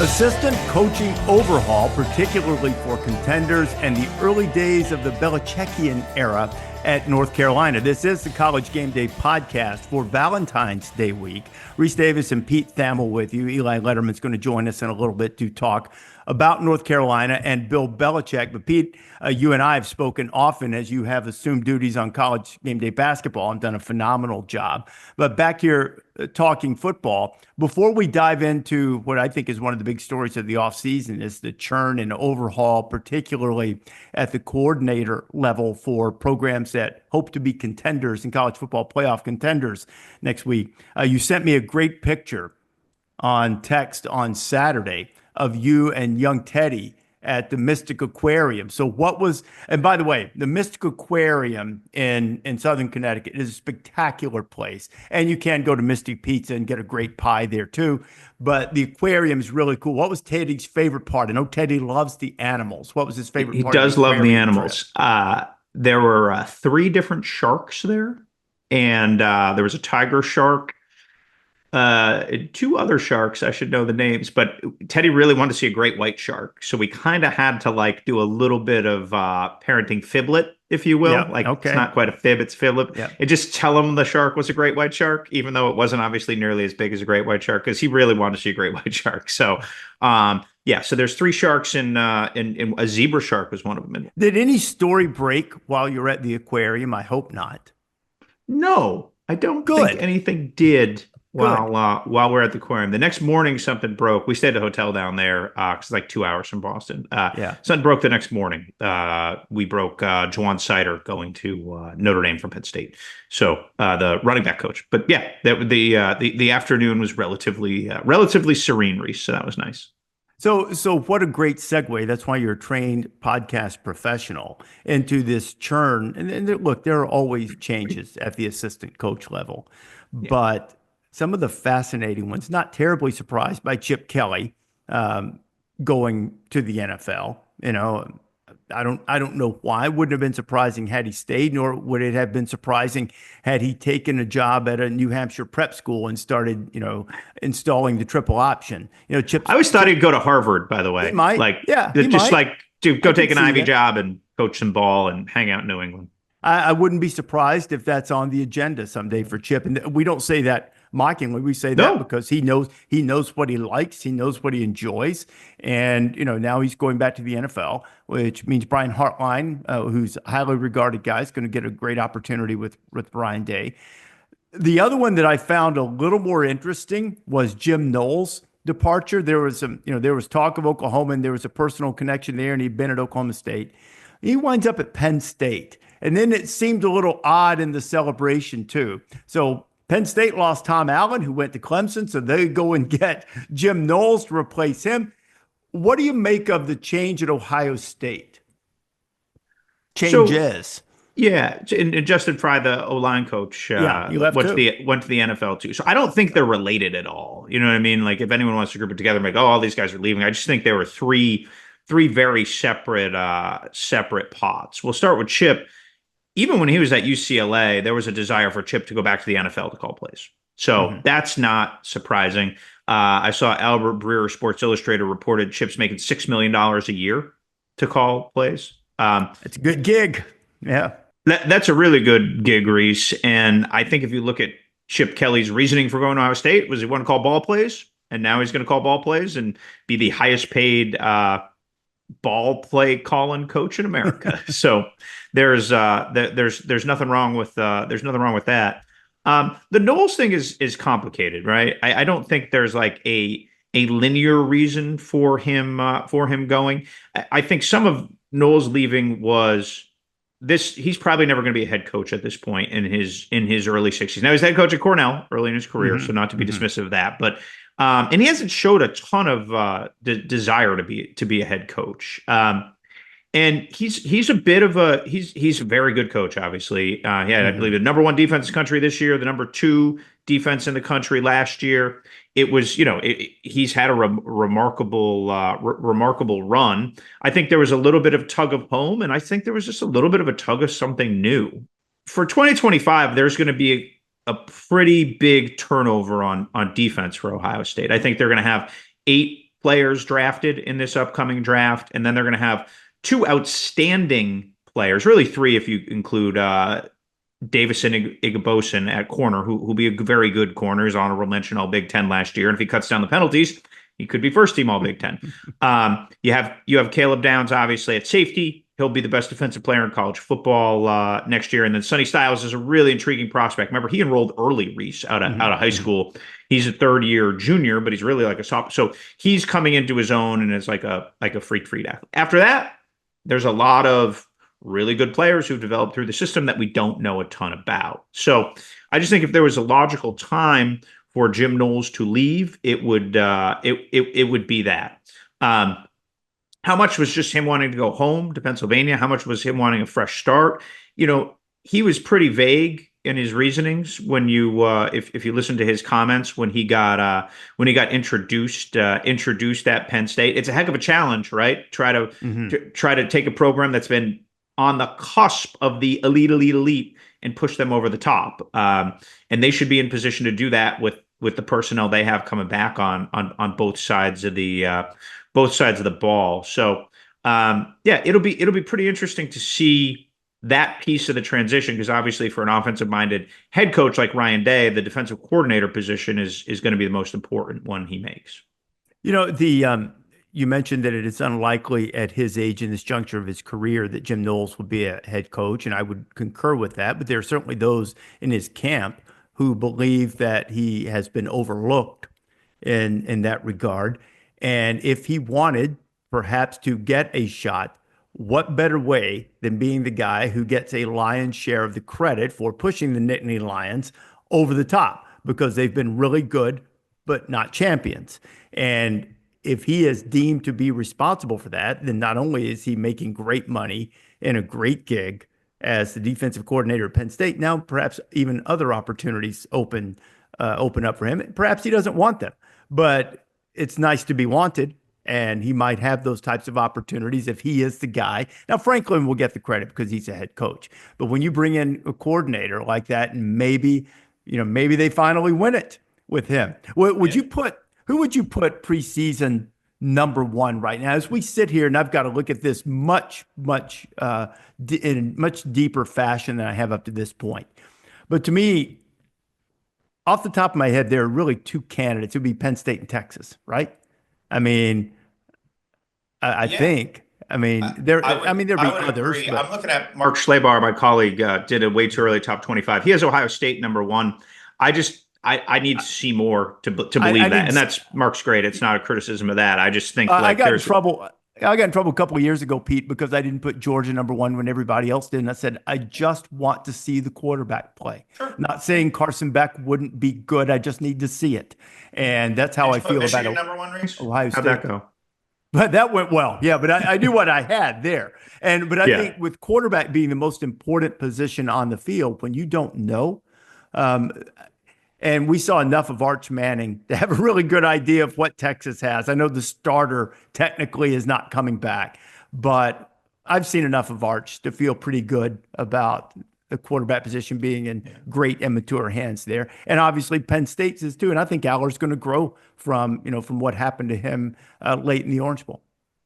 Assistant coaching overhaul, particularly for contenders and the early days of the Belichickian era at North Carolina. This is the College Game Day Podcast for Valentine's Day week. Rece Davis and Pete Thamel with you. Eli Lederman is going to join us in a little bit to talk about North Carolina and Bill Belichick. But Pete, you and I have spoken often as you have assumed duties on College Game Day basketball and done a phenomenal job. But back here talking football, before we dive into what I think is one of the big stories of the offseason is the churn and overhaul, particularly at the coordinator level for programs that hope to be contenders in college football playoff contenders next week. You sent me a great picture on text on Saturday of you and young Teddy at the Mystic Aquarium. So what was, and by the way, the Mystic Aquarium in Southern Connecticut is a spectacular place. And you can go to Mystic Pizza and get a great pie there too. But the aquarium is really cool. What was Teddy's favorite part? I know Teddy loves the animals. What was his favorite part? He does love the animals. There were 3 different sharks there. And there was a tiger shark. 2 other sharks, I should know the names, but Teddy really wanted to see a great white shark. So we kind of had to do a little bit of parenting fiblet, if you will. It's not quite a fib, it's fiblet. Yep. And just tell him the shark was a great white shark, even though it wasn't obviously nearly as big as a great white shark, because he really wanted to see a great white shark. So, so there's 3 sharks and a zebra shark was one of them. Did any story break while you were at the aquarium? I hope not. No, I don't think anything did. While we're at the aquarium, the next morning something broke. We stayed at a hotel down there because it's like 2 hours from Boston. Something broke the next morning. We broke Juwan Sider going to Notre Dame from Penn State. So the running back coach. But yeah, the afternoon was relatively serene, Rece. So that was nice. So what a great segue. That's why you're a trained podcast professional into this churn. And look, there are always changes at the assistant coach level, but some of the fascinating ones, not terribly surprised by Chip Kelly going to the NFL. You know, I don't know why. It wouldn't have been surprising had he stayed, nor would it have been surprising had he taken a job at a New Hampshire prep school and started, installing the triple option. Chip. I always thought he'd go to Harvard, by the way. He might. Go take an Ivy job and coach some ball and hang out in New England. I wouldn't be surprised if that's on the agenda someday for Chip. And we don't say that mockingly. We say that because he knows what he likes. He knows what he enjoys. And, now he's going back to the NFL, which means Brian Hartline, who's a highly regarded guy, is going to get a great opportunity with Ryan Day. The other one that I found a little more interesting was Jim Knowles' departure. There was there was talk of Oklahoma, and there was a personal connection there, and he'd been at Oklahoma State. He winds up at Penn State. And then it seemed a little odd in the celebration, too. So Penn State lost Tom Allen, who went to Clemson, so they go and get Jim Knowles to replace him. What do you make of the change at Ohio State? Changes. And Justin Fry, the O-line coach, he left went to the NFL, too. So I don't think they're related at all. You know what I mean? Like, if anyone wants to group it together, like, all these guys are leaving. I just think there were three very separate pots. We'll start with Chip. Even when he was at UCLA, there was a desire for Chip to go back to the NFL to call plays. So that's not surprising. I saw Albert Breer, Sports Illustrated, reported Chip's making $6 million a year to call plays. It's a good gig. Yeah. That's a really good gig, Rece. And I think if you look at Chip Kelly's reasoning for going to Ohio State, was he want to call ball plays? And now he's going to call ball plays and be the highest paid ball play calling coach in America. So there's nothing wrong with that. The Knowles thing is complicated, right? I don't think there's like a linear reason for him going. I think some of Knowles leaving was this. He's probably never going to be a head coach at this point in his early 60s. Now he's head coach at Cornell early in his career, so not to be dismissive of that, but. And he hasn't showed a ton of desire to be a head coach. And he's a bit of he's a very good coach. Obviously, he had I believe the number 1 defense in the country this year, the number 2 defense in the country last year. It was he's had a remarkable run. I think there was a little bit of tug of home, and I think there was just a little bit of a tug of something new. For 2025, there's going to be a pretty big turnover on defense for Ohio State. I think they're going to have 8 players drafted in this upcoming draft, and then they're going to have two outstanding players, really three if you include Davison Igbosin at corner, who'll be a very good corner. He's honorable mention All Big Ten last year, and if he cuts down the penalties, he could be first team All Big Ten. You have Caleb Downs, obviously, at safety. He'll be the best defensive player in college football next year. And then Sonny Styles is a really intriguing prospect. Remember, he enrolled early, Rece, out of high school. He's a third-year junior, but he's really like a sophomore. So he's coming into his own and is like a freak athlete. After that, there's a lot of really good players who've developed through the system that we don't know a ton about. So I just think if there was a logical time for Jim Knowles to leave, it would be that. How much was just him wanting to go home to Pennsylvania? How much was him wanting a fresh start? He was pretty vague in his reasonings when you if you listen to his comments when he got introduced at Penn State. It's a heck of a challenge, right? Try to take a program that's been on the cusp of the elite and push them over the top. And they should be in position to do that with the personnel they have coming back on both sides of the ball. So it'll be pretty interesting to see that piece of the transition, because obviously for an offensive-minded head coach like Ryan Day, the defensive coordinator position is going to be the most important one he makes. You mentioned that it is unlikely at his age in this juncture of his career that Jim Knowles will be a head coach, and I would concur with that. But there are certainly those in his camp who believe that he has been overlooked in that regard. And if he wanted perhaps to get a shot, what better way than being the guy who gets a lion's share of the credit for pushing the Nittany Lions over the top, because they've been really good, but not champions. And if he is deemed to be responsible for that, then not only is he making great money and a great gig as the defensive coordinator at Penn State, now perhaps even other opportunities open up for him. Perhaps he doesn't want them, but it's nice to be wanted, and he might have those types of opportunities if he is the guy. Now, Franklin will get the credit because he's a head coach, but when you bring in a coordinator like that, and maybe they finally win it with him, who would you put preseason number one right now as we sit here? And I've got to look at this in much deeper fashion than I have up to this point. But to me, off the top of my head, there are really two candidates. It would be Penn State and Texas, right? I mean, I think. I mean, there'd be others. Agree. I'm looking at Mark Schleybar, my colleague, did a way too early top 25. He has Ohio State number one. I need to see more to believe that. And that's Mark's great. It's not a criticism of that. I just think I got in trouble a couple of years ago, Pete, because I didn't put Georgia number one when everybody else did. And I said, I just want to see the quarterback play. Sure. Not saying Carson Beck wouldn't be good. I just need to see it. And that's how I feel about it. Number one, Rece? Ohio State. How'd that go? But that went well. Yeah, but I knew what I had there. But I think with quarterback being the most important position on the field, when you don't know, and we saw enough of Arch Manning to have a really good idea of what Texas has. I know the starter technically is not coming back, but I've seen enough of Arch to feel pretty good about the quarterback position being in great and mature hands there. And obviously Penn State's is too. And I think Aller's going to grow from what happened to him late in the Orange Bowl.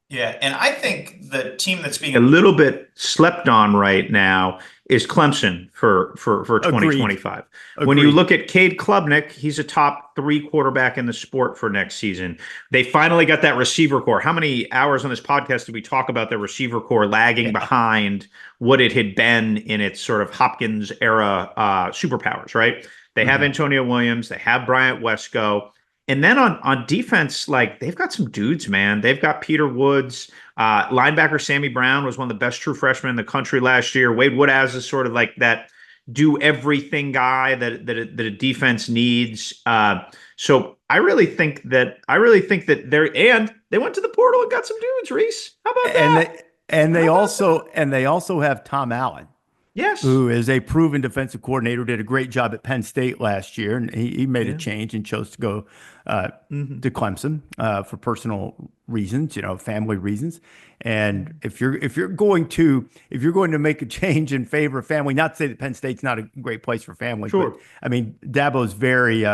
Yeah, and I think the team that's being a little bit slept on right now is Clemson for 2025. Agreed. When you look at Cade Klubnik, he's a top 3 quarterback in the sport for next season. They finally got that receiver core. How many hours on this podcast did we talk about the receiver core lagging behind what it had been in its sort of Hopkins era superpowers, right? They have Antonio Williams. They have Bryant Wesco. And then on defense, like, they've got some dudes, man. They've got Peter Woods. Linebacker Sammy Brown was one of the best true freshmen in the country last year. Wade Woodaz is sort of like that do-everything guy that a defense needs. So I really think that they went to the portal and got some dudes, Rece. How about that? And they also have Tom Allen. Yes. Who is a proven defensive coordinator, did a great job at Penn State last year, and he made a change and chose to go to Clemson for personal reasons, family reasons. And if you're going to make a change in favor of family, not to say that Penn State's not a great place for family, Sure. but I mean Dabo's very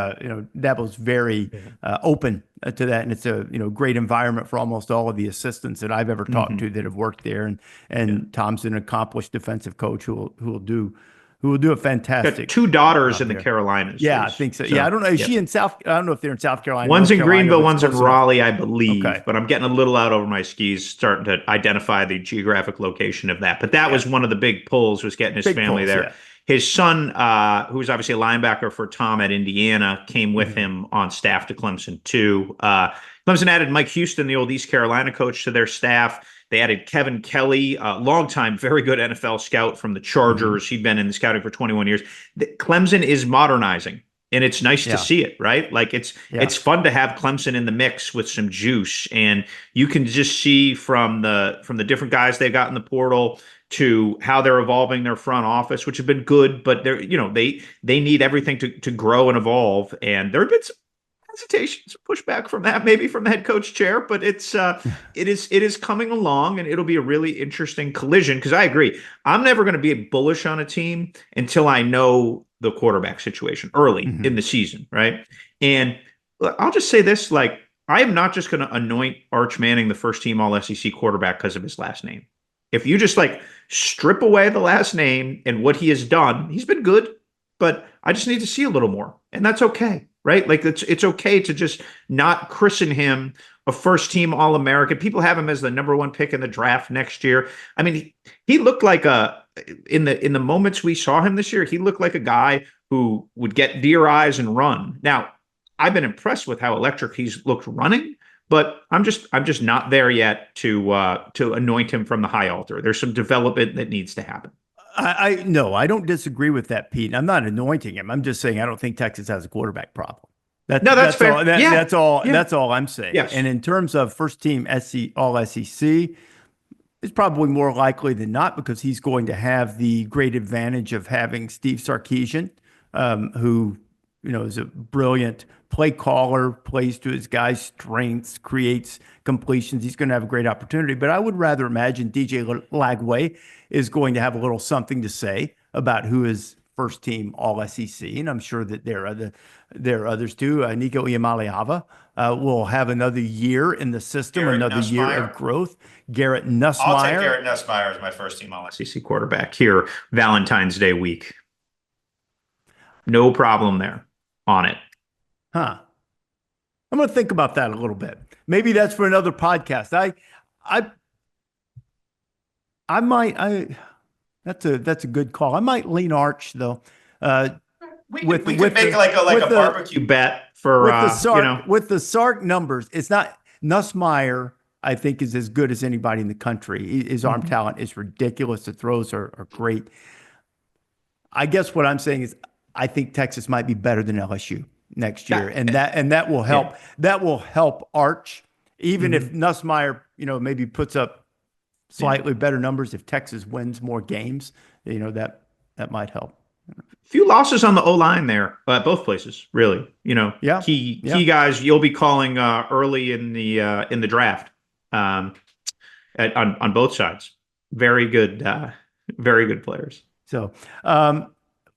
open to that, and it's a great environment for almost all of the assistants that I've ever talked to that have worked there, and Tom's an accomplished defensive coach who will do a fantastic. Got two daughters in the Carolinas. Yeah, I think so. Yeah, I don't know. Is she in South? I don't know if they're in South Carolina. One's North in Carolina, Greenville, but one's in close enough. Raleigh, I believe. Okay. But I'm getting a little out over my skis, starting to identify the geographic location of that. But that was one of the big pulls, was getting his family there. Yeah. His son, who's obviously a linebacker for Tom at Indiana, came with him on staff to Clemson too. Clemson added Mike Houston, the old East Carolina coach, to their staff. They added Kevin Kelly, a longtime, very good NFL scout from the Chargers. He'd been in the scouting for 21 years. Clemson is modernizing, and it's nice to see it, right? Like it's fun to have Clemson in the mix with some juice, and you can just see from the different guys they've got in the portal to how they're evolving their front office, which have been good, but they're they need everything to grow and evolve, and there have been some hesitations, pushback from that, maybe from the head coach chair, but it is coming along, and it'll be a really interesting collision. Because I agree, I'm never going to be bullish on a team until I know the quarterback situation early in the season, right? And I'll just say this: like, I am not just going to anoint Arch Manning the first team All SEC quarterback because of his last name. If you just strip away the last name and what he has done, he's been good, but I just need to see a little more, and that's okay. Right? Like it's okay to just not christen him a first team All-American. People have him as the number 1 pick in the draft next year. I mean, he looked like in the moments we saw him this year, he looked like a guy who would get deer eyes and run. Now, I've been impressed with how electric he's looked running, but I'm just not there yet to anoint him from the high altar. There's some development that needs to happen. No, I don't disagree with that, Pete. I'm not anointing him. I'm just saying I don't think Texas has a quarterback problem. That's fair. All, That's all. Yeah. That's all I'm saying. Yes. And in terms of first team All SEC, it's probably more likely than not because he's going to have the great advantage of having Steve Sarkisian, who is a brilliant play caller, plays to his guys' strengths, creates completions. He's going to have a great opportunity. But I would rather imagine DJ Lagway is going to have a little something to say about who is first team All SEC, and I'm sure that there are others too. Nico Iamaleava will have another year in the system, another year of growth. Garrett Nussmeier. I'll take Garrett Nussmeier as my first team All SEC quarterback here, Valentine's Day week. No problem there on it. Huh. I'm going to think about that a little bit. Maybe that's for another podcast. That's a good call. I might lean Arch though. We could make a barbecue bet for with the Sark numbers. It's not Nussmeier. I think is as good as anybody in the country. His arm talent is ridiculous. The throws are great. I guess what I'm saying is I think Texas might be better than LSU next year, and that will help. Yeah. That will help Arch, even if Nussmeier, maybe puts up slightly better numbers. If Texas wins more games, that might help. Few losses on the O-line there, both places, really. Key guys you'll be calling early in the draft on both sides. Very good players. So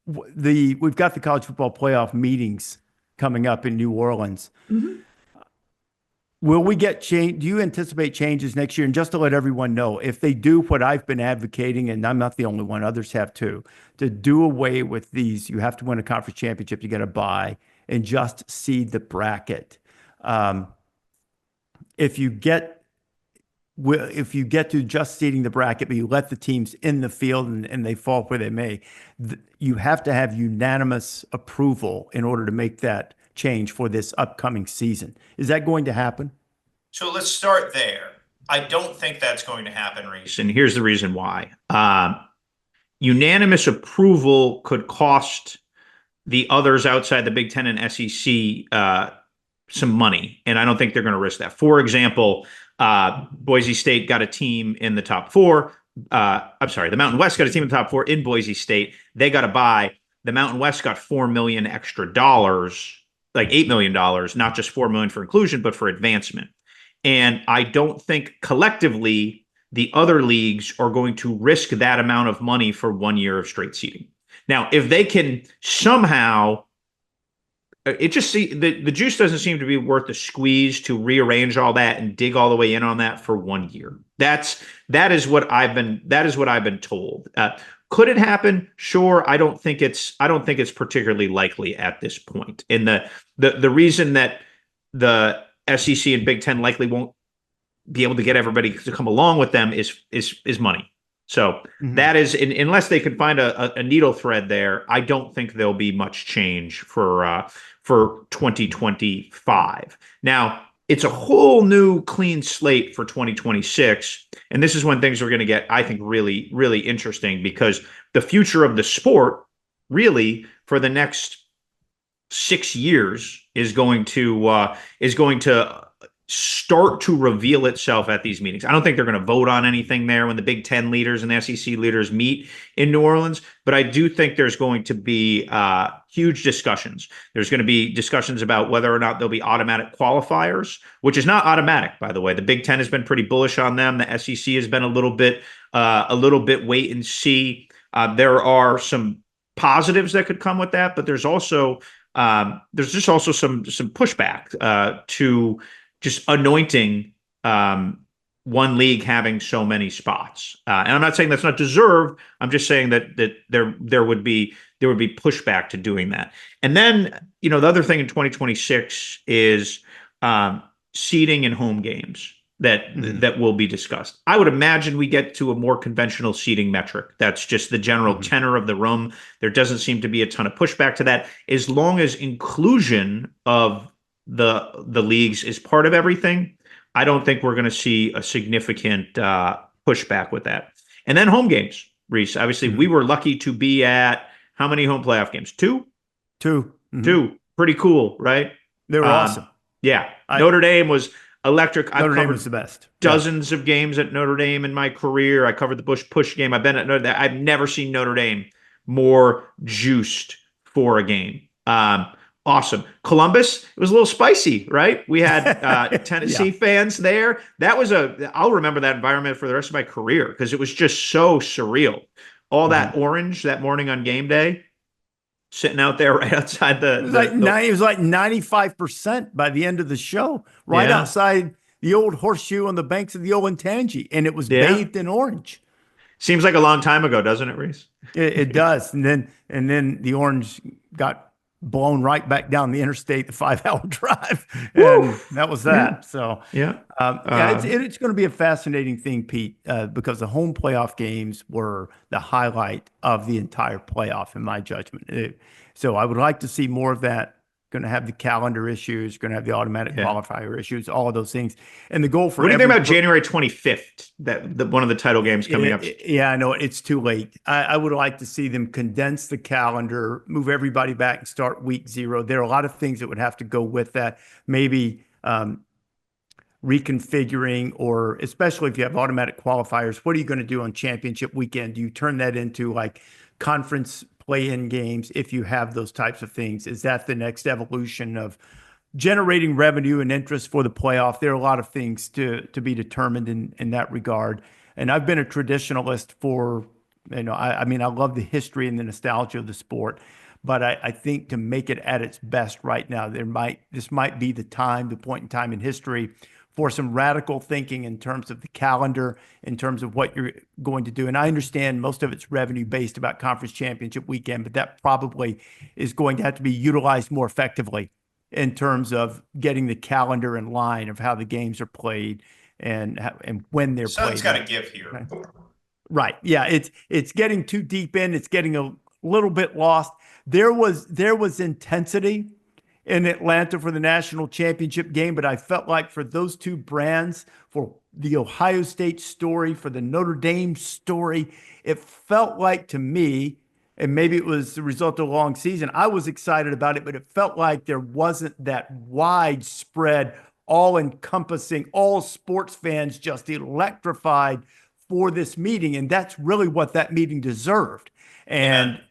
we've got the college football playoff meetings coming up in New Orleans. Will we get change? Do you anticipate changes next year? And just to let everyone know, if they do what I've been advocating, and I'm not the only one, others have too, to do away with these, you have to win a conference championship to get a bye, and just seed the bracket. If you get to just seeding the bracket, but you let the teams in the field and they fall where they may, you have to have unanimous approval in order to make that change for this upcoming season. Is that going to happen? So let's start there. I don't think that's going to happen, Rece. And here's the reason why. Unanimous approval could cost the others outside the Big Ten and SEC some money, and I don't think they're going to risk that. For example, Boise State got a team in the top 4. The Mountain West got a team in the top 4 in Boise State. They got a bye. The Mountain West got $4 million extra dollars like $8 million, not just $4 million for inclusion, but for advancement. And I don't think collectively the other leagues are going to risk that amount of money for 1 year of straight seeding. Now, if they can somehow, the juice doesn't seem to be worth the squeeze to rearrange all that and dig all the way in on that for 1 year. That is what I've been told. Could it happen? Sure. I don't think it's particularly likely at this point. And the reason that the SEC and Big Ten likely won't be able to get everybody to come along with them is money. So that is, unless they can find a needle thread there, I don't think there'll be much change for 2025. Now, it's a whole new clean slate for 2026. And this is when things are going to get, I think, really, really interesting, because the future of the sport really for the next 6 years is going to start to reveal itself at these meetings. I don't think they're going to vote on anything there when the Big Ten leaders and the SEC leaders meet in New Orleans, but I do think there's going to be huge discussions. There's going to be discussions about whether or not there'll be automatic qualifiers, which is not automatic, by the way. The Big Ten has been pretty bullish on them. The SEC has been a little bit wait and see. There are some positives that could come with that, but there's just also some pushback to just anointing one league having so many spots. And I'm not saying that's not deserved. I'm just saying that there would be pushback to doing that. And then, the other thing in 2026 is seeding and home games that will be discussed. I would imagine we get to a more conventional seeding metric. That's just the general tenor of the room. There doesn't seem to be a ton of pushback to that, as long as inclusion of the leagues is part of everything. I don't think we're going to see a significant pushback with that. And then home games, Rece. Obviously, we were lucky to be at how many home playoff games? Two. Two. Pretty cool, right? They were awesome. Yeah. Notre Dame was electric. Notre Dame was the best. Dozens of games at Notre Dame in my career. I covered the Bush Push game. I've been at Notre Dame. I've never seen Notre Dame more juiced for a game. Awesome. Columbus, it was a little spicy, right? We had Tennessee fans there. I'll remember that environment for the rest of my career, because it was just so surreal. All that orange that morning on game day, sitting out there right outside it was like 95% by the end of the show, right outside the old horseshoe on the banks of the Olentangy, and it was bathed in orange. Seems like a long time ago, doesn't it, Rece? It does. And then the orange got blown right back down the interstate, the 5-hour drive. And that was that. So it's going to be a fascinating thing, Pete, because the home playoff games were the highlight of the entire playoff, in my judgment. So I would like to see more of that. Going to have the calendar issues, going to have the automatic qualifier issues, all of those things. And the goal for what do you think about January 25th, one of the title games coming up? Yeah, I know it's too late. I would like to see them condense the calendar, move everybody back and start week 0. There are a lot of things that would have to go with that. Maybe reconfiguring, or especially if you have automatic qualifiers, what are you going to do on championship weekend? Do you turn that into like conference play-in games if you have those types of things? Is that the next evolution of generating revenue and interest for the playoff? There are a lot of things to be determined in that regard. And I've been a traditionalist for, I love the history and the nostalgia of the sport, but I think to make it at its best right now, this might be the point in time in history for some radical thinking in terms of the calendar, in terms of what you're going to do. And I understand most of it's revenue based about conference championship weekend, but that probably is going to have to be utilized more effectively in terms of getting the calendar in line of how the games are played and when they're played. Something's got to give here. Right. Yeah. It's getting too deep in. It's getting a little bit lost. There was intensity in Atlanta for the national championship game, but I felt like for those two brands, for the Ohio State story, for the Notre Dame story, it felt like to me, and maybe it was the result of a long season, I was excited about it, but it felt like there wasn't that widespread, all-encompassing, all sports fans just electrified for this meeting, and that's really what that meeting deserved. And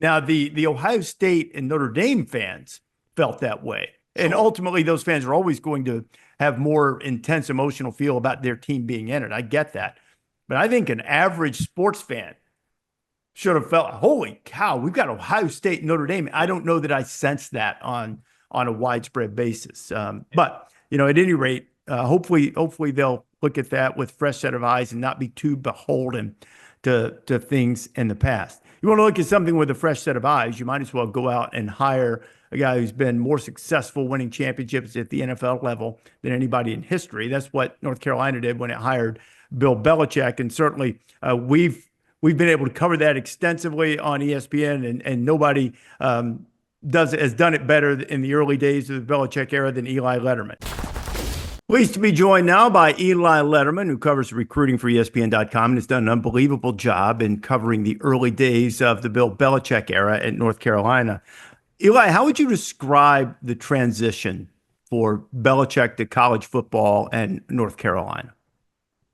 now the Ohio State and Notre Dame fans felt that way. And ultimately, those fans are always going to have more intense emotional feel about their team being in it. I get that. But I think an average sports fan should have felt, holy cow, we've got Ohio State, Notre Dame. I don't know that I sensed that on a widespread basis. But, at any rate, hopefully they'll look at that with a fresh set of eyes and not be too beholden to things in the past. You want to look at something with a fresh set of eyes, you might as well go out and hire a guy who's been more successful winning championships at the NFL level than anybody in history. That's what North Carolina did when it hired Bill Belichick. And certainly we've been able to cover that extensively on ESPN, and nobody has done it better in the early days of the Belichick era than Eli Lederman. Pleased to be joined now by Eli Lederman, who covers recruiting for ESPN.com and has done an unbelievable job in covering the early days of the Bill Belichick era at North Carolina. Eli, how would you describe the transition for Belichick to college football and North Carolina?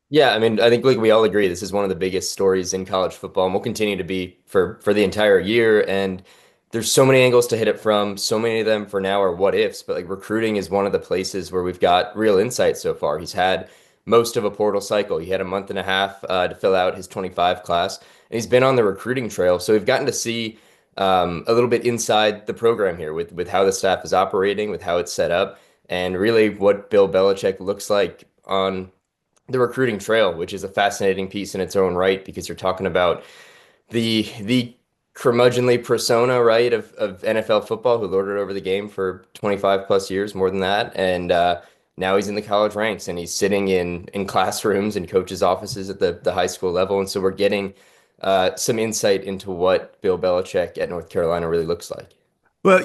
Yeah, I mean, I think like we all agree, this is one of the biggest stories in college football and will continue to be for the entire year. And there's so many angles to hit it from. So many of them for now are what ifs, but like recruiting is one of the places where we've got real insight so far. He's had most of a portal cycle. He had a month and a half to fill out his 25 class, and he's been on the recruiting trail. So we've gotten to see a little bit inside the program here with how the staff is operating, with how it's set up, and really what Bill Belichick looks like on the recruiting trail, which is a fascinating piece in its own right, because you're talking about the curmudgeonly persona, right, of NFL football, who lorded over the game for 25 plus years, more than that. And now he's in the college ranks, and he's sitting in classrooms and coaches' offices at the high school level. And so we're getting some insight into what Bill Belichick at North Carolina really looks like. Well,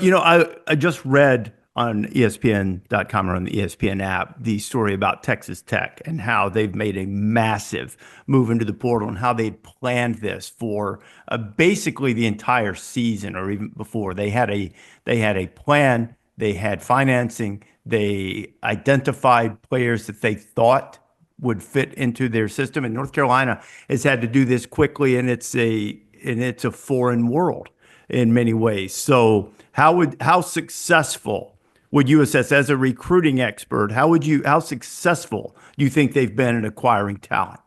I just read on ESPN.com or on the ESPN app the story about Texas Tech and how they've made a massive move into the portal and how they'd planned this for basically the entire season or even before. They had a plan, they had financing, they identified players that they thought would fit into their system. And North Carolina has had to do this quickly, and it's a foreign world in many ways. So how successful would you assess as a recruiting expert? How successful do you think they've been in acquiring talent?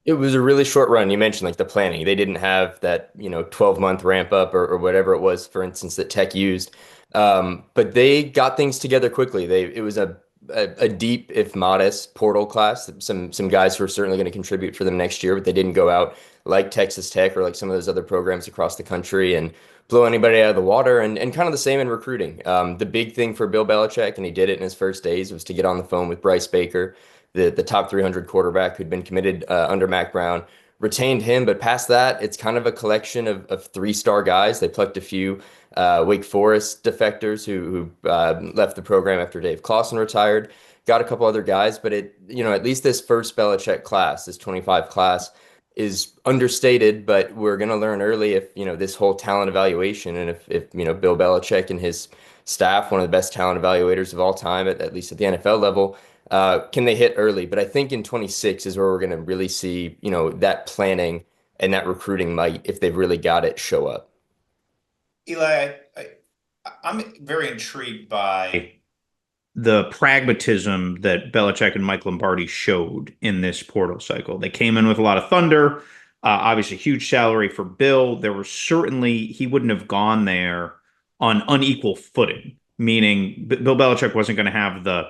It was a really short run. You mentioned like the planning. They didn't have that, 12-month ramp up or whatever it was, for instance, that Tech used. But they got things together quickly. It was a deep, if modest, portal class. Some guys who are certainly going to contribute for them next year, but they didn't go out like Texas Tech or like some of those other programs across the country and blow anybody out of the water. And kind of the same in recruiting. The big thing for Bill Belichick, and he did it in his first days, was to get on the phone with Bryce Baker, the top 300 quarterback who'd been committed under Mac Brown. Retained him, but past that, it's kind of a collection of three-star guys. They plucked a few Wake Forest defectors who left the program after Dave Clawson retired. Got a couple other guys, but at least this first Belichick class, this 25 class, is understated. But we're going to learn early if this whole talent evaluation, and if Bill Belichick and his staff, one of the best talent evaluators of all time, at least at the NFL level. Can they hit early? But I think in 26 is where we're going to really see, that planning and that recruiting might, if they've really got it, show up. Eli, I'm very intrigued by the pragmatism that Belichick and Mike Lombardi showed in this portal cycle. They came in with a lot of thunder, obviously huge salary for Bill. There was certainly, he wouldn't have gone there on unequal footing, meaning Bill Belichick wasn't going to have the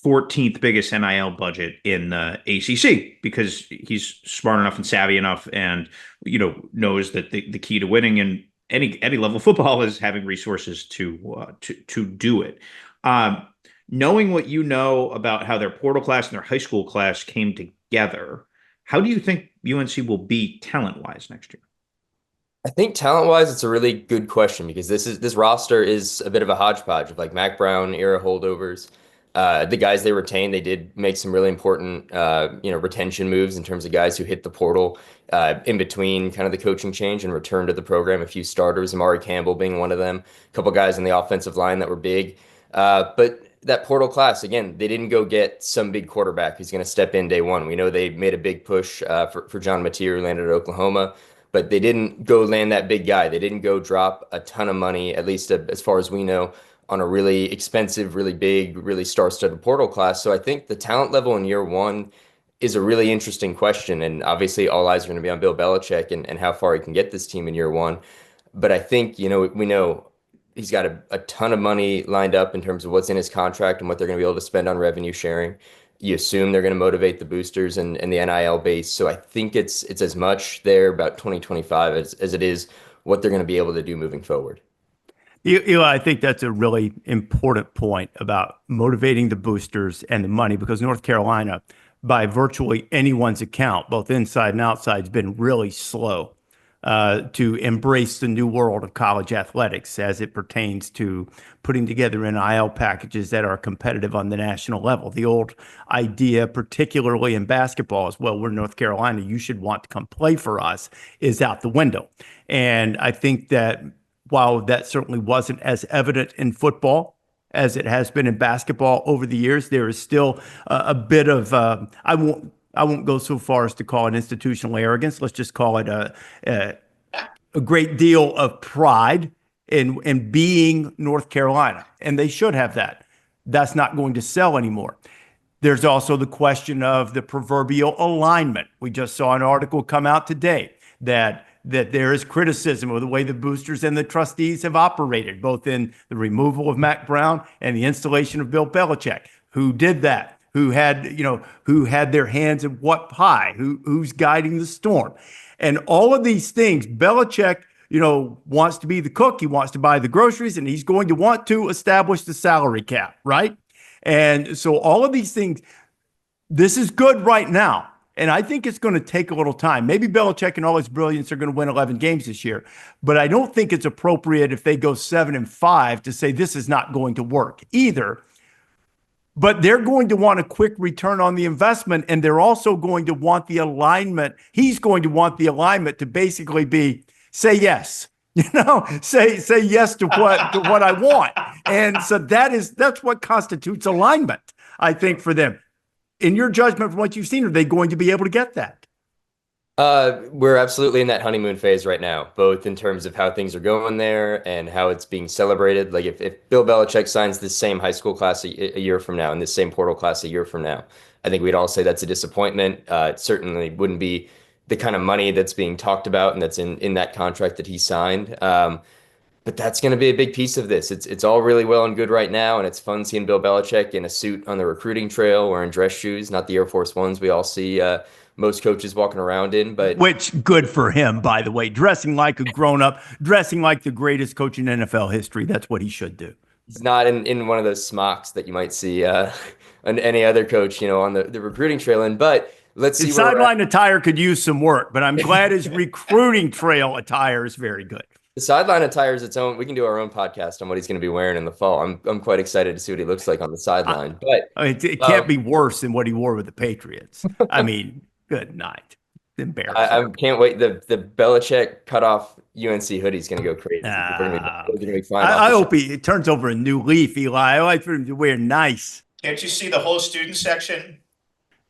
14th biggest NIL budget in the ACC because he's smart enough and savvy enough and, knows that the key to winning in any level of football is having resources to do it. Knowing what you know about how their portal class and their high school class came together, how do you think UNC will be talent-wise next year? I think talent-wise, it's a really good question because this roster is a bit of a hodgepodge of like Mac Brown era holdovers. The guys they retained, they did make some really important, retention moves in terms of guys who hit the portal in between kind of the coaching change and return to the program. A few starters, Amari Campbell being one of them, a couple guys on the offensive line that were big. But that portal class, again, they didn't go get some big quarterback who's going to step in day one. We know they made a big push for John Mateer, who landed at Oklahoma. but they didn't go land that big guy. They didn't go drop a ton of money, at least as far as we know, on a really expensive, really big, really star-studded portal class. So I think the talent level in year one is a really interesting question. And obviously all eyes are going to be on Bill Belichick and how far he can get this team in year one. But I think, we know he's got a ton of money lined up in terms of what's in his contract and what they're going to be able to spend on revenue sharing. You assume they're going to motivate the boosters and the NIL base. So I think it's as much there about 2025 as it is what they're going to be able to do moving forward. Eli, I think that's a really important point about motivating the boosters and the money, because North Carolina, by virtually anyone's account, both inside and outside, has been really slow to embrace the new world of college athletics as it pertains to putting together NIL packages that are competitive on the national level. The old idea, particularly in basketball, is, well, we're North Carolina, you should want to come play for us, is out the window. And I think that while that certainly wasn't as evident in football as it has been in basketball over the years, there is still a bit of I won't go so far as to call it institutional arrogance. Let's just call it a great deal of pride in being North Carolina, and they should have that. That's not going to sell anymore. There's also the question of the proverbial alignment. We just saw an article come out today that there is criticism of the way the boosters and the trustees have operated, both in the removal of Mac Brown and the installation of Bill Belichick. Who did that? Who had their hands in what pie? Who's guiding the storm? And all of these things, Belichick, wants to be the cook. He wants to buy the groceries, and he's going to want to establish the salary cap, right? And so all of these things, this is good right now. And I think it's going to take a little time. Maybe Belichick and all his brilliance are going to win 11 games this year, but I don't think it's appropriate if they go 7-5 to say this is not going to work either. But they're going to want a quick return on the investment, and they're also going to want the alignment. He's going to want the alignment to basically be, say yes, say yes to what I want. And so that's what constitutes alignment, I think, for them. In your judgment, from what you've seen, are they going to be able to get that? We're absolutely in that honeymoon phase right now, both in terms of how things are going there and how it's being celebrated. Like if Bill Belichick signs this same high school class a year from now and this same portal class a year from now, I think we'd all say that's a disappointment. It certainly wouldn't be the kind of money that's being talked about and that's in that contract that he signed. But that's going to be a big piece of this. It's all really well and good right now, and it's fun seeing Bill Belichick in a suit on the recruiting trail, wearing dress shoes, not the Air Force Ones we all see most coaches walking around in. But which good for him, by the way, dressing like a grown-up, dressing like the greatest coach in NFL history. That's what he should do. He's not in one of those smocks that you might see on any other coach, on the recruiting trail. But let's see. His sideline attire could use some work, but I'm glad his recruiting trail attire is very good. The sideline attire is its own. We can do our own podcast on what he's going to be wearing in the fall. I'm quite excited to see what he looks like on the sideline. But it can't be worse than what he wore with the Patriots. I mean, good night. Embarrassing. I can't wait. The Belichick cutoff UNC hoodie is going to go crazy. We're going to be fine. I hope he turns over a new leaf, Eli. I like for him to wear nice. Can't you see the whole student section?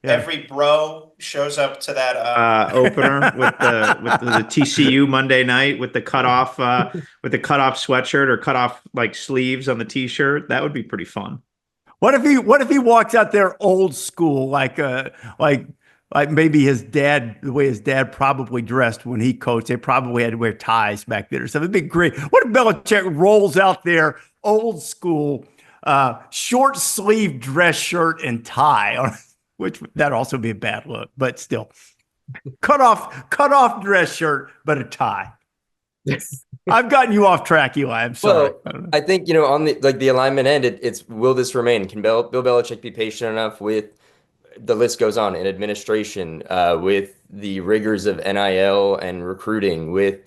Yeah. Every bro shows up to that opener with the TCU Monday night with the cutoff sweatshirt or cutoff like sleeves on the t-shirt. That would be pretty fun. What if he walks out there old school, like maybe his dad, the way his dad probably dressed when he coached? They probably had to wear ties back then or something. It'd be great. What if Belichick rolls out there old school, short sleeve dress shirt and tie? Which that'd also be a bad look, but still, cut off dress shirt, but a tie. I've gotten you off track, Eli. I'm sorry. Well, I think on the alignment end, it's will this remain? Can Bill Belichick be patient enough with the list goes on in administration, with the rigors of NIL and recruiting, with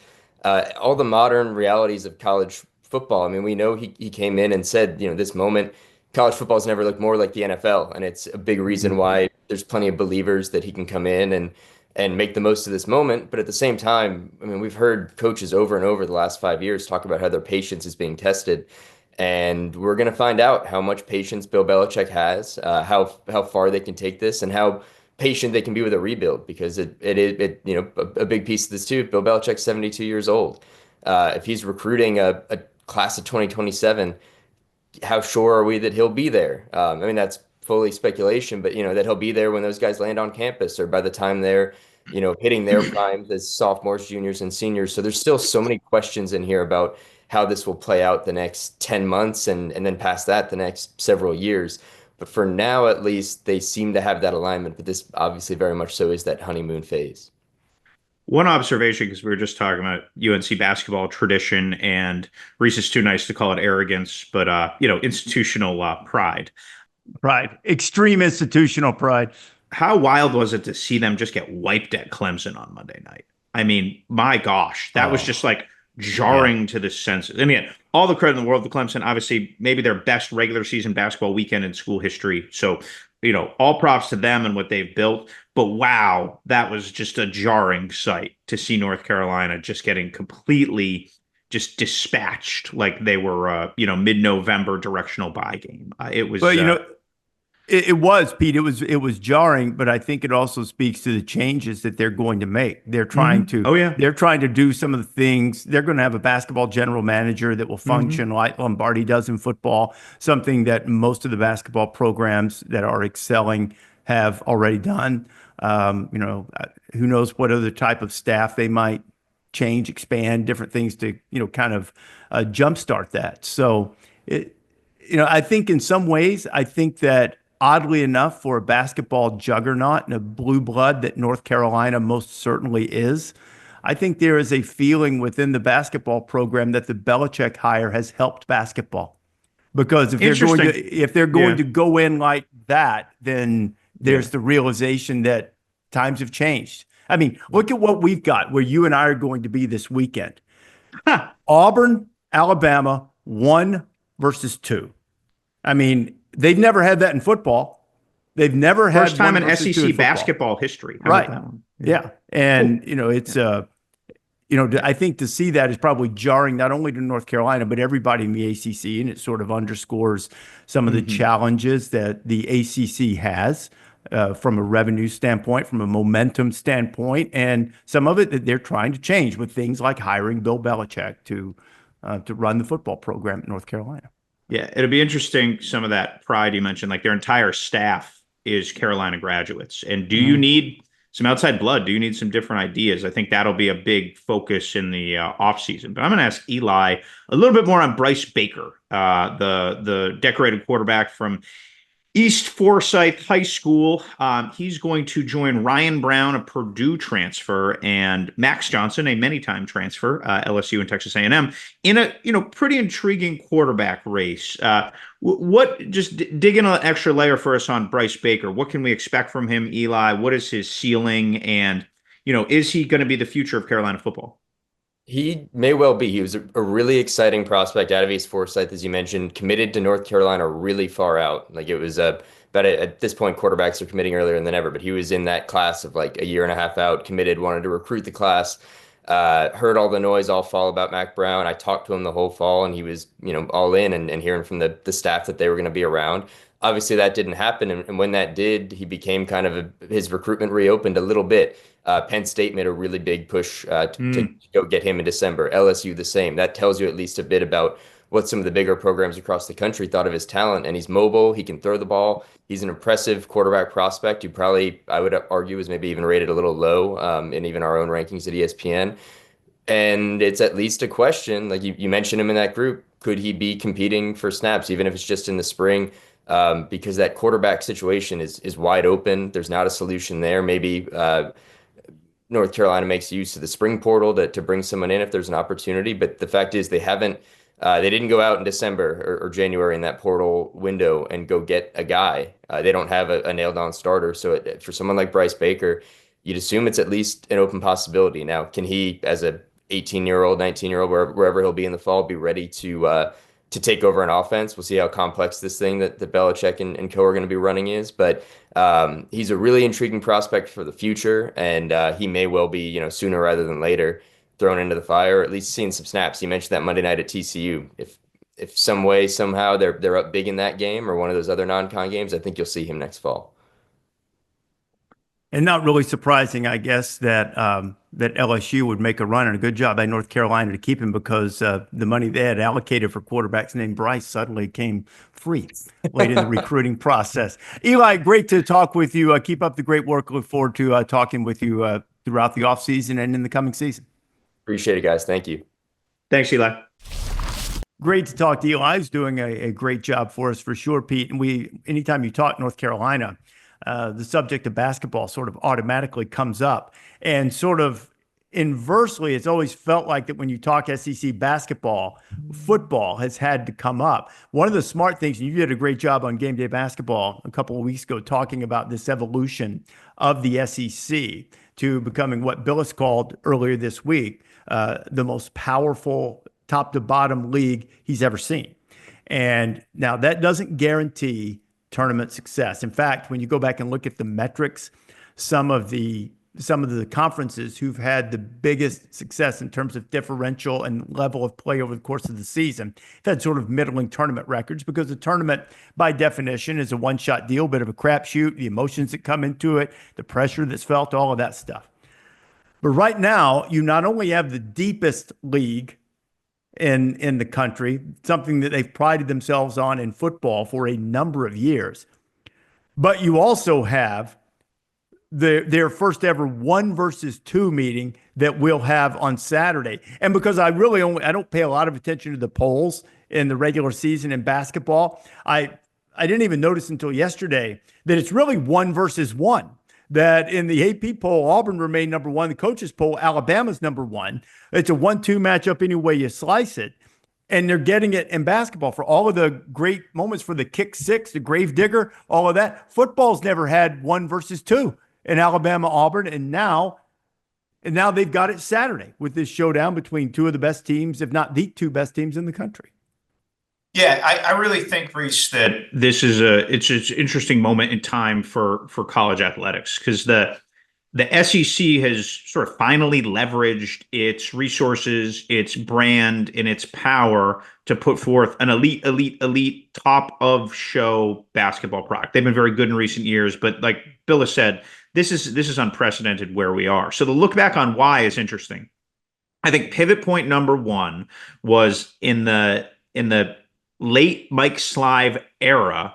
all the modern realities of college football? I mean, we know he came in and said, this moment. College football has never looked more like the NFL, and it's a big reason why there's plenty of believers that he can come in and make the most of this moment. But at the same time, I mean, we've heard coaches over and over the last 5 years talk about how their patience is being tested, and we're going to find out how much patience Bill Belichick has, how far they can take this, and how patient they can be with a rebuild, because a big piece of this too. Bill Belichick's 72 years old. If he's recruiting a class of 2027, how sure are we that he'll be there? I mean, that's fully speculation, but that he'll be there when those guys land on campus, or by the time they're, hitting their primes as sophomores, juniors, and seniors. So there's still so many questions in here about how this will play out the next 10 months, and then past that, the next several years. But for now, at least, they seem to have that alignment. But this obviously very much so is that honeymoon phase. One observation, because we were just talking about UNC basketball tradition, and Rece is too nice to call it arrogance, but institutional pride. Pride, extreme institutional pride. How wild was it to see them just get wiped at Clemson on Monday night? I mean, my gosh, that was just like jarring to the senses. I mean, all the credit in the world to Clemson. Obviously, maybe their best regular season basketball weekend in school history. So, all props to them and what they've built. But wow, that was just a jarring sight to see North Carolina just getting completely just dispatched like they were, mid-November directional buy game. It was, it was, Pete. It was jarring, but I think it also speaks to the changes that they're going to make. They're trying to. Oh yeah. They're trying to do some of the things. They're going to have a basketball general manager that will function like Lombardi does in football. Something that most of the basketball programs that are excelling have already done. Who knows what other type of staff they might change, expand, different things to kind of jumpstart that. So I think in some ways, I think that, oddly enough, for a basketball juggernaut and a blue blood that North Carolina most certainly is, I think there is a feeling within the basketball program that the Belichick hire has helped basketball. Because if they're going to go in like that, then there's the realization that times have changed. I mean, look at what we've got, where you and I are going to be this weekend. Auburn, Alabama, 1 versus 2. I mean, they've never had that in football. They've never had first time in SEC basketball history. Right. Yeah. And, it's I think to see that is probably jarring not only to North Carolina, but everybody in the ACC. And it sort of underscores some of the challenges that the ACC has from a revenue standpoint, from a momentum standpoint, and some of it that they're trying to change with things like hiring Bill Belichick to run the football program at North Carolina. Yeah, it'll be interesting, some of that pride you mentioned, like their entire staff is Carolina graduates. And do you need some outside blood? Do you need some different ideas? I think that'll be a big focus in the offseason. But I'm going to ask Eli a little bit more on Bryce Baker, the decorated quarterback from East Forsyth High School. He's going to join Ryan Brown, a Purdue transfer, and Max Johnson, a many-time transfer, LSU and Texas A&M, in a pretty intriguing quarterback race. Just dig in an extra layer for us on Bryce Baker. What can we expect from him, Eli? What is his ceiling? And, is he going to be the future of Carolina football? He may well be. He was a really exciting prospect out of East Forsyth, as you mentioned, committed to North Carolina really far out. Like, it was at this point, quarterbacks are committing earlier than ever, but he was in that class of like a year and a half out, committed, wanted to recruit the class, heard all the noise all fall about Mac Brown. I talked to him the whole fall, and he was, all in and hearing from the staff that they were going to be around. Obviously, that didn't happen. And when that did, he became kind of his recruitment reopened a little bit. Penn State made a really big push to go get him in December. LSU the same. That tells you at least a bit about what some of the bigger programs across the country thought of his talent. And he's mobile. He can throw the ball. He's an impressive quarterback prospect who probably, I would argue, is maybe even rated a little low in even our own rankings at ESPN. And it's at least a question, like you mentioned him in that group. Could he be competing for snaps, even if it's just in the spring? Because that quarterback situation is wide open. There's not a solution there. Maybe North Carolina makes use of the spring portal to bring someone in if there's an opportunity. But the fact is they didn't go out in December or January in that portal window and go get a guy. They don't have a nailed on starter. So for someone like Bryce Baker, you'd assume it's at least an open possibility. Now, can he, as a 18-year-old, 19-year-old, wherever he'll be in the fall, be ready to take over an offense? We'll see how complex this thing that Belichick and co are going to be running is. But he's a really intriguing prospect for the future, and he may well be, sooner rather than later, thrown into the fire, or at least seeing some snaps. You mentioned that Monday night at TCU. If some way, somehow they're up big in that game or one of those other non-con games, I think you'll see him next fall. And not really surprising, I guess, that that LSU would make a run, and a good job by North Carolina to keep him, because the money they had allocated for quarterbacks named Bryce suddenly came free late in the recruiting process. Eli, great to talk with you. Keep up the great work. Look forward to talking with you throughout the offseason and in the coming season. Appreciate it, guys. Thank you. Thanks, Eli. Great to talk to Eli. He's doing a great job for us, for sure, Pete. And anytime you talk North Carolina, the subject of basketball sort of automatically comes up. And sort of inversely, it's always felt like that when you talk SEC basketball, football has had to come up. One of the smart things, and you did a great job on Game Day Basketball a couple of weeks ago, talking about this evolution of the SEC to becoming what Billis called earlier this week, the most powerful top to bottom league he's ever seen. And now that doesn't guarantee tournament success. In fact, when you go back and look at the metrics, some of the conferences who've had the biggest success in terms of differential and level of play over the course of the season have had sort of middling tournament records, because the tournament, by definition, is a one-shot deal, bit of a crapshoot, the emotions that come into it, the pressure that's felt, all of that stuff. But right now, you not only have the deepest league in the country, something that they've prided themselves on in football for a number of years, but you also have their first ever 1 versus 2 meeting that we'll have on Saturday. And because I don't pay a lot of attention to the polls in the regular season in basketball, I didn't even notice until yesterday that it's really 1 versus 1. That in the AP poll, Auburn remained number 1. The coaches poll, Alabama's number 1. It's a 1-2 matchup any way you slice it. And they're getting it in basketball for all of the great moments, for the kick six, the grave digger, all of that. Football's never had 1 versus 2 in Alabama, Auburn. And now they've got it Saturday with this showdown between two of the best teams, if not the 2 best teams in the country. Yeah, I really think, Rece, that This is it's an interesting moment in time for college athletics, because the SEC has sort of finally leveraged its resources, its brand, and its power to put forth an elite top of show basketball product. They've been very good in recent years, but like Bill has said, this is unprecedented where we are. So the look back on why is interesting. I think pivot point number 1 was in the late Mike Slive era.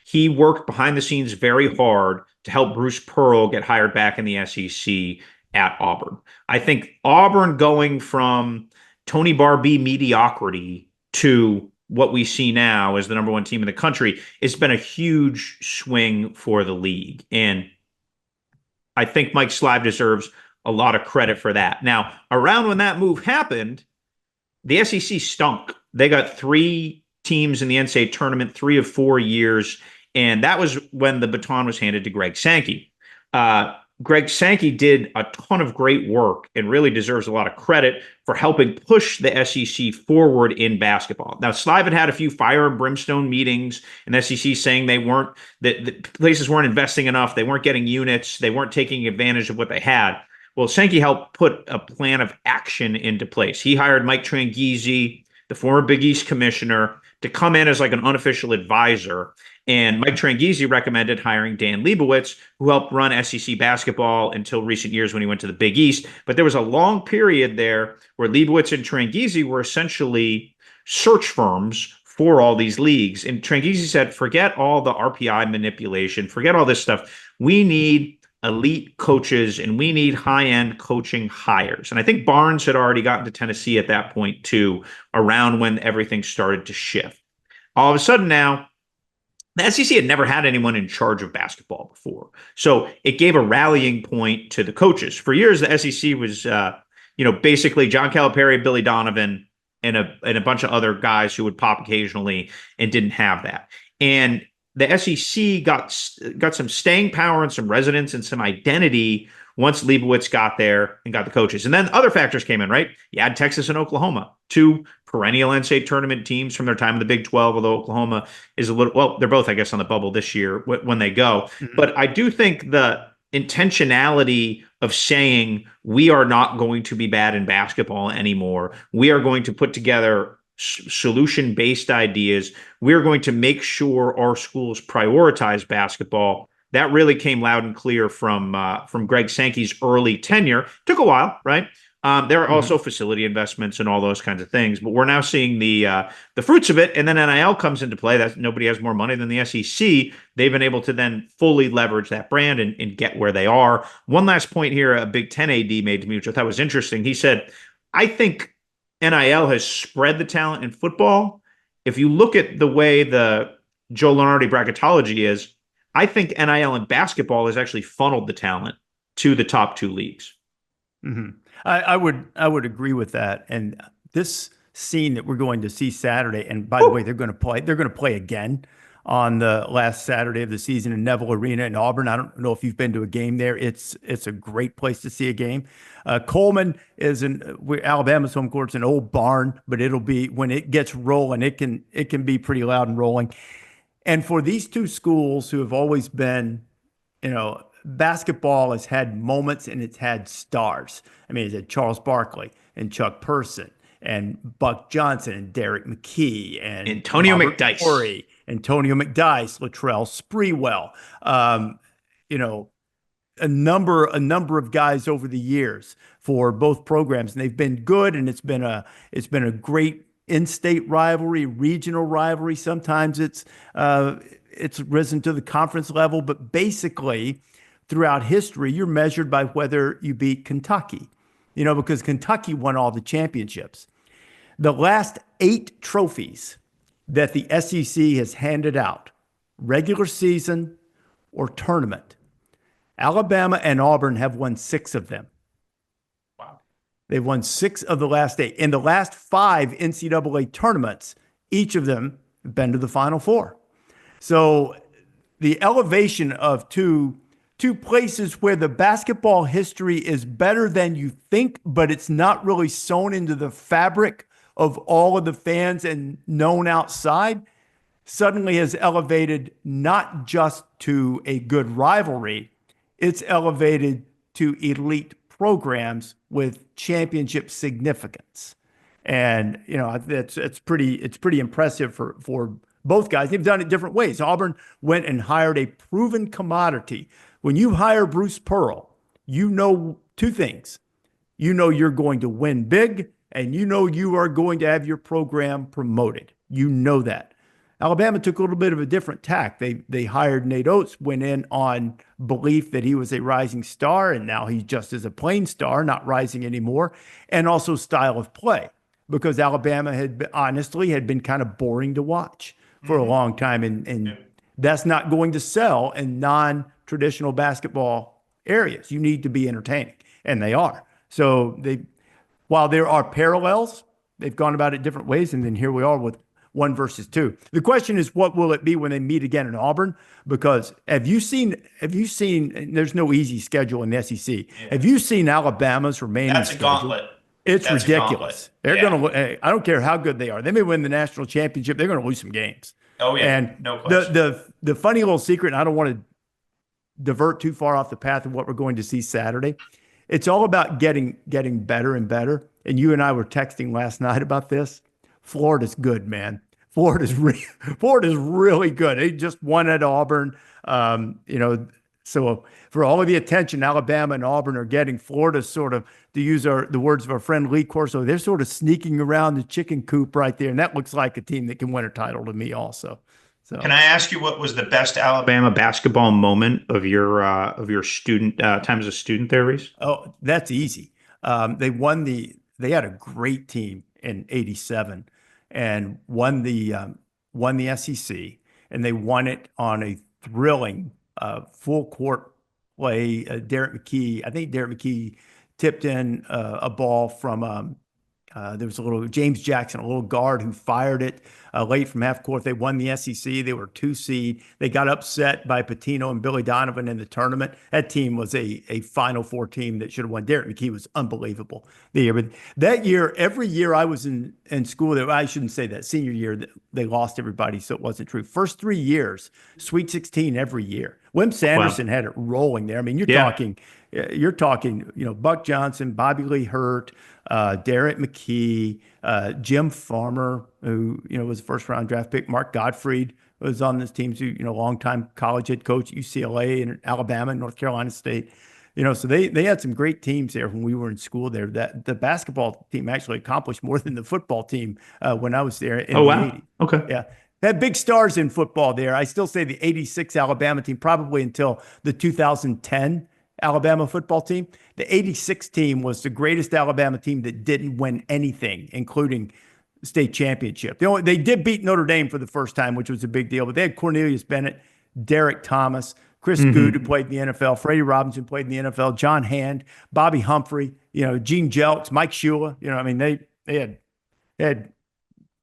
He worked behind the scenes very hard to help Bruce Pearl get hired back in the SEC at Auburn. I think Auburn going from Tony Barbee mediocrity to what we see now as the number 1 team in the country, it's been a huge swing for the league. And I think Mike Slive deserves a lot of credit for that. Now, around when that move happened, the SEC stunk. They got 3 teams in the NCAA tournament 3 of 4 years. And that was when the baton was handed to Greg Sankey. Greg Sankey did a ton of great work and really deserves a lot of credit for helping push the SEC forward in basketball. Now, Slive had a few fire and brimstone meetings in the SEC saying that the places weren't investing enough. They weren't getting units. They weren't taking advantage of what they had. Well, Sankey helped put a plan of action into place. He hired Mike Tranghese, the former Big East commissioner, to come in as like an unofficial advisor. And Mike Tranghese recommended hiring Dan Leibowitz, who helped run SEC basketball until recent years when he went to the Big East. But there was a long period there where Leibowitz and Tranghese were essentially search firms for all these leagues. And Tranghese said, forget all the RPI manipulation, forget all this stuff. We need elite coaches and we need high-end coaching hires. And I think Barnes had already gotten to Tennessee at that point too, around when everything started to shift. All of a sudden now, the SEC had never had anyone in charge of basketball before. So it gave a rallying point to the coaches. For years, the SEC was, basically John Calipari, Billy Donovan, and a bunch of other guys who would pop occasionally and didn't have that. And the SEC got some staying power and some resonance and some identity once Leibowitz got there and got the coaches. And then other factors came in, right? You had Texas and Oklahoma, 2 perennial NCAA tournament teams from their time in the Big 12, although Oklahoma is they're both, I guess, on the bubble this year when they go. Mm-hmm. But I do think the intentionality of saying we are not going to be bad in basketball anymore. We are going to put together solution-based ideas. We're going to make sure our schools prioritize basketball. that really came loud and clear from Greg Sankey's early tenure. Took a while, right? There are also facility investments and all those kinds of things, but we're now seeing the fruits of it. And then NIL comes into play. That nobody has more money than the SEC. They've been able to then fully leverage that brand and get where they are. One last point here, a Big Ten AD made to me, which I thought was interesting. He said, "I think NIL has spread the talent in football. If you look at the way the Joe Lunardi bracketology is, I think NIL in basketball has actually funneled the talent to the top two leagues." Mm-hmm. I would agree with that. And this scene that we're going to see Saturday, and by the way, they're going to play again on the last Saturday of the season in Neville Arena in Auburn. I don't know if you've been to a game there. It's a great place to see a game. Coleman is Alabama's home court's an old barn, but it'll be, when it gets rolling, it can be pretty loud and rolling. And for these two schools who have always been, basketball has had moments and it's had stars. I mean, it's had Charles Barkley and Chuck Person and Buck Johnson and Derek McKee and Antonio Robert McDyess. Torrey, Antonio McDyess, Latrell Sprewell, a number of guys over the years for both programs, and they've been good. And it's been a great in-state rivalry, regional rivalry. Sometimes it's risen to the conference level, but basically throughout history, you're measured by whether you beat Kentucky, because Kentucky won all the championships. The last 8 trophies that the SEC has handed out, regular season or tournament, Alabama and Auburn have won 6 of them. Wow. They've won 6 of the last 8. In the last 5 NCAA tournaments, each of them have been to the Final Four. So the elevation of two places where the basketball history is better than you think, but it's not really sewn into the fabric of all of the fans and known outside, suddenly has elevated not just to a good rivalry, it's elevated to elite programs with championship significance. And, it's pretty impressive for both guys. They've done it different ways. Auburn went and hired a proven commodity. When you hire Bruce Pearl, you know 2 things. You know you're going to win big, and you know you are going to have your program promoted. You know that. Alabama took a little bit of a different tack. They hired Nate Oates, went in on belief that he was a rising star, and now he's just as a plain star, not rising anymore, and also style of play, because Alabama had been kind of boring to watch for a long time, and that's not going to sell in non-traditional basketball areas. You need to be entertaining, and they are. So while there are parallels, they've gone about it different ways, and then here we are with 1 versus 2. The question is, what will it be when they meet again in Auburn? Because have you seen, and there's no easy schedule in the SEC. Yeah. Have you seen Alabama's remaining That's a schedule? gauntlet. It's ridiculous. They're going to, I don't care how good they are. They may win the national championship. They're going to lose some games. Oh, yeah. And no question. The funny little secret, and I don't want to divert too far off the path of what we're going to see Saturday. It's all about getting better and better. And you and I were texting last night about this. Florida's good, man. Florida's really good. They just won at Auburn. So for all of the attention Alabama and Auburn are getting, Florida's sort of, to use the words of our friend Lee Corso, they're sort of sneaking around the chicken coop right there. And that looks like a team that can win a title to me also. So can I ask you, what was the best Alabama basketball moment of your student time as a student there, Rece? Oh, that's easy. They had a great team in '87 and won the SEC, and they won it on a thrilling full court play. Derek McKee tipped in a ball from there was a little James Jackson, a little guard, who fired it late from half court. They won the SEC. They were 2 seed. They got upset by Pitino and Billy Donovan in the tournament. That team was a Final Four team that should have won. Derek McKee was unbelievable the year. But that year, every year I was in school, I shouldn't say that, senior year, they lost everybody, so it wasn't true. First 3 years, Sweet 16 every year. Wim Sanderson had it rolling there. I mean, you're talking, Buck Johnson, Bobby Lee Hurt, Derek McKee, Jim Farmer, who, was a first round draft pick. Mark Gottfried was on this team, longtime college head coach at UCLA and Alabama and North Carolina State. So they had some great teams there when we were in school there. That the basketball team actually accomplished more than the football team when I was there in the 80s. Okay. Yeah. They had big stars in football there. I still say the 86 Alabama team, probably until the 2010 Alabama football team. The 86 team was the greatest Alabama team that didn't win anything, including state championship. They did beat Notre Dame for the first time, which was a big deal, but they had Cornelius Bennett, Derek Thomas, Chris Good, who played in the NFL, Freddie Robinson played in the NFL, John Hand, Bobby Humphrey, Gene Jelks, Mike Shula. They had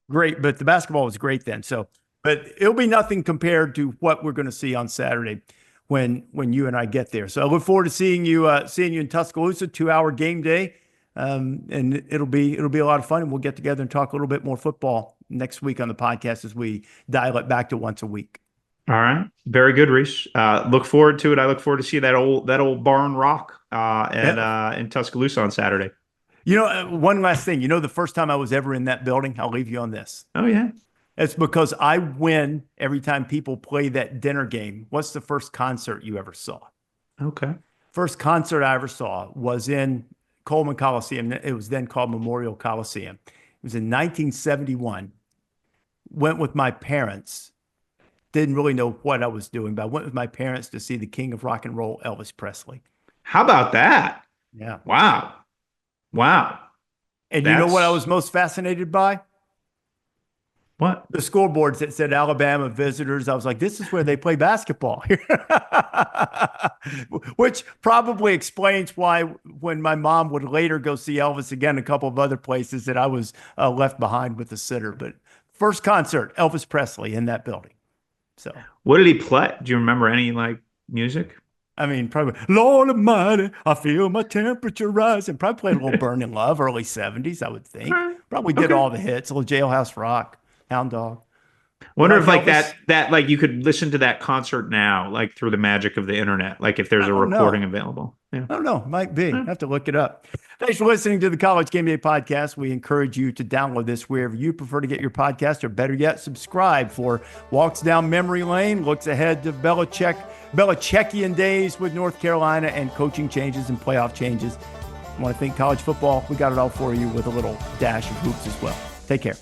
great, but the basketball was great then. So, but it'll be nothing compared to what we're going to see on Saturday when you and I get there. So I look forward to seeing you in Tuscaloosa, 2-hour game day. And it'll be a lot of fun, and we'll get together and talk a little bit more football next week on the podcast as we dial it back to once a week. All right. Very good, Rece. Look forward to it. I look forward to see that old barn rock in Tuscaloosa on Saturday. One last thing. The first time I was ever in that building, I'll leave you on this. Oh, yeah. It's because I win every time people play that dinner game. What's the first concert you ever saw? Okay. First concert I ever saw was in Coleman Coliseum. It was then called Memorial Coliseum. It was in 1971. Went with my parents. Didn't really know what I was doing, but I went with my parents to see the king of rock and roll, Elvis Presley. How about that? Yeah. Wow. And you know what I was most fascinated by? What? The scoreboards that said Alabama visitors. I was like, this is where they play basketball. Which probably explains why when my mom would later go see Elvis again, a couple of other places, that I was left behind with the sitter. But first concert, Elvis Presley in that building. So what did he play? Do you remember any music? I mean, probably, Lord Almighty, I feel my temperature rising. Probably played a little Burning Love, early 70s, I would think. Probably did all the hits, a little Jailhouse Rock, Hound Dog. Wonder if that you could listen to that concert now, through the magic of the internet, if there's a recording available. Yeah. I don't know. Might be. I have to look it up. Thanks for listening to the College Game Day Podcast. We encourage you to download this wherever you prefer to get your podcast, or better yet, subscribe for walks down memory lane, looks ahead to Belichickian days with North Carolina, and coaching changes and playoff changes. I want to think college football. We got it all for you with a little dash of hoops as well. Take care.